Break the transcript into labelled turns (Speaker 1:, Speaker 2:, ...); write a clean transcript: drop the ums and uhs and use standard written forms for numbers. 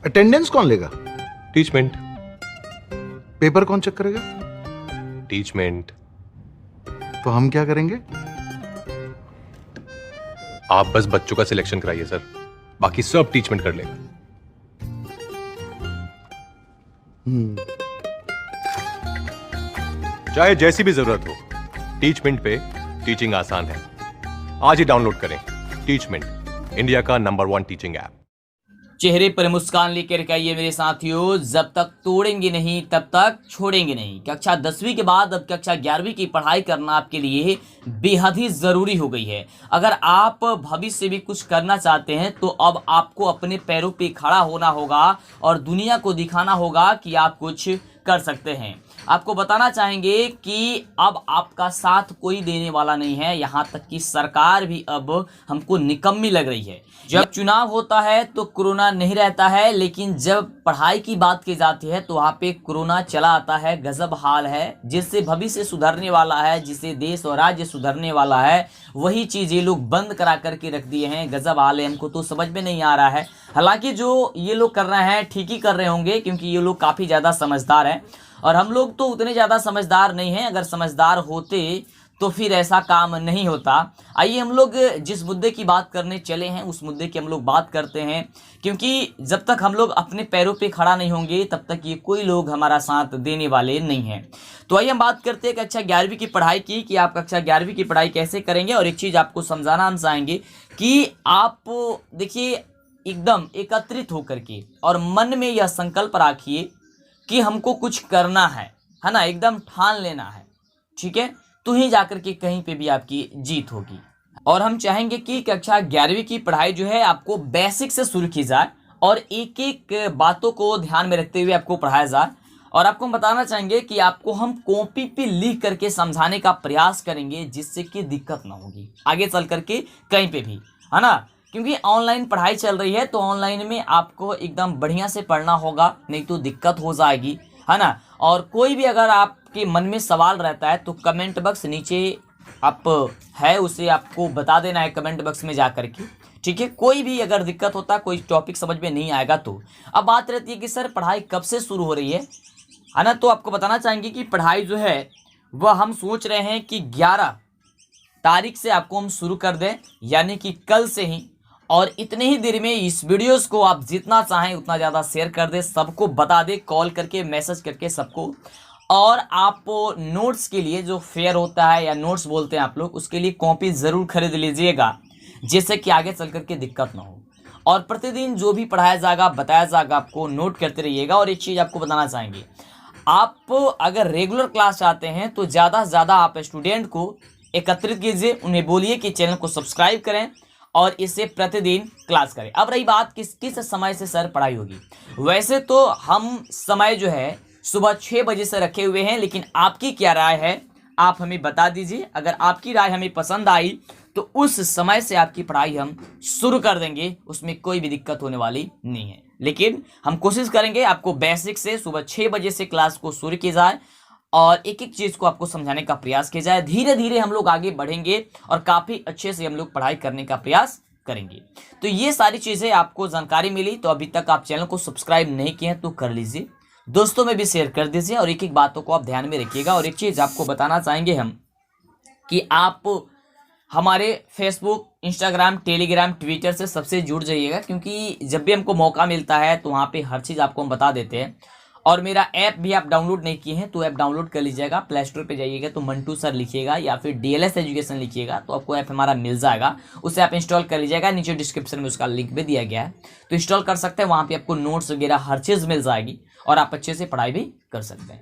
Speaker 1: Attendance कौन लेगा?
Speaker 2: Teachmint.
Speaker 1: Paper कौन चेक करेगा?
Speaker 2: टीचमेंट।
Speaker 1: तो हम क्या करेंगे?
Speaker 2: आप बस बच्चों का सिलेक्शन कराइए सर, बाकी सब टीचमेंट कर लेगा। चाहे जैसी भी जरूरत हो, टीचमेंट पे टीचिंग आसान है। आज ही डाउनलोड करें टीचमेंट, इंडिया का नंबर 1 टीचिंग ऐप।
Speaker 3: चेहरे पर मुस्कान लेकर के आइए मेरे साथियों, जब तक तोड़ेंगे नहीं तब तक छोड़ेंगे नहीं। कक्षा 10वीं के बाद अब कक्षा 11वीं की पढ़ाई करना आपके लिए बेहद ही ज़रूरी हो गई है। अगर आप भविष्य में कुछ करना चाहते हैं तो अब आपको अपने पैरों पे खड़ा होना होगा और दुनिया को दिखाना होगा कि आप कुछ कर सकते हैं। आपको बताना चाहेंगे कि अब आपका साथ कोई देने वाला नहीं है, यहाँ तक कि सरकार भी अब हमको निकम्मी लग रही है। जब चुनाव होता है तो कोरोना नहीं रहता है, लेकिन जब पढ़ाई की बात की जाती है तो वहाँ पे कोरोना चला आता है। गजब हाल है। जिससे भविष्य सुधरने वाला है, जिससे देश और राज्य सुधरने वाला है, वही चीज़ ये लोग बंद करा करके रख दिए हैं। गजब हाल है, हमको तो समझ में नहीं आ रहा है। हालांकि जो ये लोग कर रहे हैं ठीक ही कर रहे होंगे, क्योंकि ये लोग काफ़ी ज़्यादा समझदार हैं और हम लोग तो उतने ज़्यादा समझदार नहीं हैं। अगर समझदार होते तो फिर ऐसा काम नहीं होता। आइए हम लोग जिस मुद्दे की बात करने चले हैं उस मुद्दे की हम लोग बात करते हैं, क्योंकि जब तक हम लोग अपने पैरों पे खड़ा नहीं होंगे तब तक ये कोई लोग हमारा साथ देने वाले नहीं हैं। तो आइए हम बात करते हैं कक्षा 11वीं की पढ़ाई की, कि आप कक्षा 11वीं की पढ़ाई कैसे करेंगे। और एक चीज़ आपको समझाना हम चाहेंगे कि आप देखिए एकदम एकत्रित होकर के और मन में यह संकल्प रखिए कि हमको कुछ करना है ना, एकदम ठान लेना है, ठीक है, तो ही जाकर के कहीं पे भी आपकी जीत होगी। और हम चाहेंगे कि कक्षा 11वीं की पढ़ाई जो है आपको बेसिक से शुरू की जाए और एक एक बातों को ध्यान में रखते हुए आपको पढ़ाया जाए। और आपको हम बताना चाहेंगे कि आपको हम कॉपी पे लिख करके समझाने का प्रयास करेंगे, जिससे कि दिक्कत ना होगी आगे चल करके कहीं पे भी, है ना। क्योंकि ऑनलाइन पढ़ाई चल रही है तो ऑनलाइन में आपको एकदम बढ़िया से पढ़ना होगा, नहीं तो दिक्कत हो जाएगी, है ना। और कोई भी अगर आपके मन में सवाल रहता है तो कमेंट बॉक्स नीचे आप है उसे आपको बता देना है कमेंट बॉक्स में जा करके, ठीक है। कोई भी अगर दिक्कत होता है, कोई टॉपिक समझ में नहीं आएगा तो। अब बात रहती है कि सर पढ़ाई कब से शुरू हो रही है ना, तो आपको बताना चाहेंगे कि पढ़ाई जो है वह हम सोच रहे हैं कि 11 तारीख से आपको हम शुरू कर दें, यानी कि कल से ही। और इतने ही देर में इस वीडियोस को आप जितना चाहें उतना ज़्यादा शेयर कर दें, सबको बता दें, कॉल करके मैसेज करके सबको। और आप नोट्स के लिए जो फेयर होता है या नोट्स बोलते हैं आप लोग, उसके लिए कॉपी ज़रूर खरीद लीजिएगा, जिससे कि आगे चल करके दिक्कत ना हो। और प्रतिदिन जो भी पढ़ाया जाएगा बताया जाएगा आपको, नोट करते रहिएगा। और एक चीज़ आपको बताना चाहेंगे, आप अगर रेगुलर क्लास चाहते हैं तो ज़्यादा से ज़्यादा आप स्टूडेंट को एकत्रित कीजिए, उन्हें बोलिए कि चैनल को सब्सक्राइब करें और इसे प्रतिदिन क्लास करें। अब रही बात किस समय से सर पढ़ाई होगी, वैसे तो हम समय जो है सुबह 6 बजे से रखे हुए हैं, लेकिन आपकी क्या राय है आप हमें बता दीजिए। अगर आपकी राय हमें पसंद आई तो उस समय से आपकी पढ़ाई हम शुरू कर देंगे, उसमें कोई भी दिक्कत होने वाली नहीं है। लेकिन हम कोशिश करेंगे आपको बेसिक से सुबह 6 बजे से क्लास को शुरू की जाए और एक एक चीज़ को आपको समझाने का प्रयास किया जाए। धीरे धीरे हम लोग आगे बढ़ेंगे और काफ़ी अच्छे से हम लोग पढ़ाई करने का प्रयास करेंगे। तो ये सारी चीज़ें आपको जानकारी मिली, तो अभी तक आप चैनल को सब्सक्राइब नहीं किए हैं तो कर लीजिए, दोस्तों में भी शेयर कर दीजिए और एक एक बातों को आप ध्यान में रखिएगा। और एक चीज़ आपको बताना चाहेंगे हम कि आप हमारे फेसबुक, इंस्टाग्राम, टेलीग्राम, ट्विटर से सबसे जुड़ जाइएगा, क्योंकि जब भी हमको मौका मिलता है तो वहाँ पे हर चीज़ आपको हम बता देते हैं। और मेरा ऐप भी आप डाउनलोड नहीं किए हैं तो ऐप डाउनलोड कर लीजिएगा। प्ले स्टोर पर जाइएगा तो मंटू सर लिखिएगा या फिर DLS एजुकेशन लिखिएगा तो आपको ऐप हमारा मिल जाएगा, उसे आप इंस्टॉल कर लीजिएगा। नीचे डिस्क्रिप्शन में उसका लिंक भी दिया गया है, तो इंस्टॉल कर सकते हैं। वहाँ पे आपको नोट्स वगैरह हर चीज़ मिल जाएगी और आप अच्छे से पढ़ाई भी कर सकते हैं।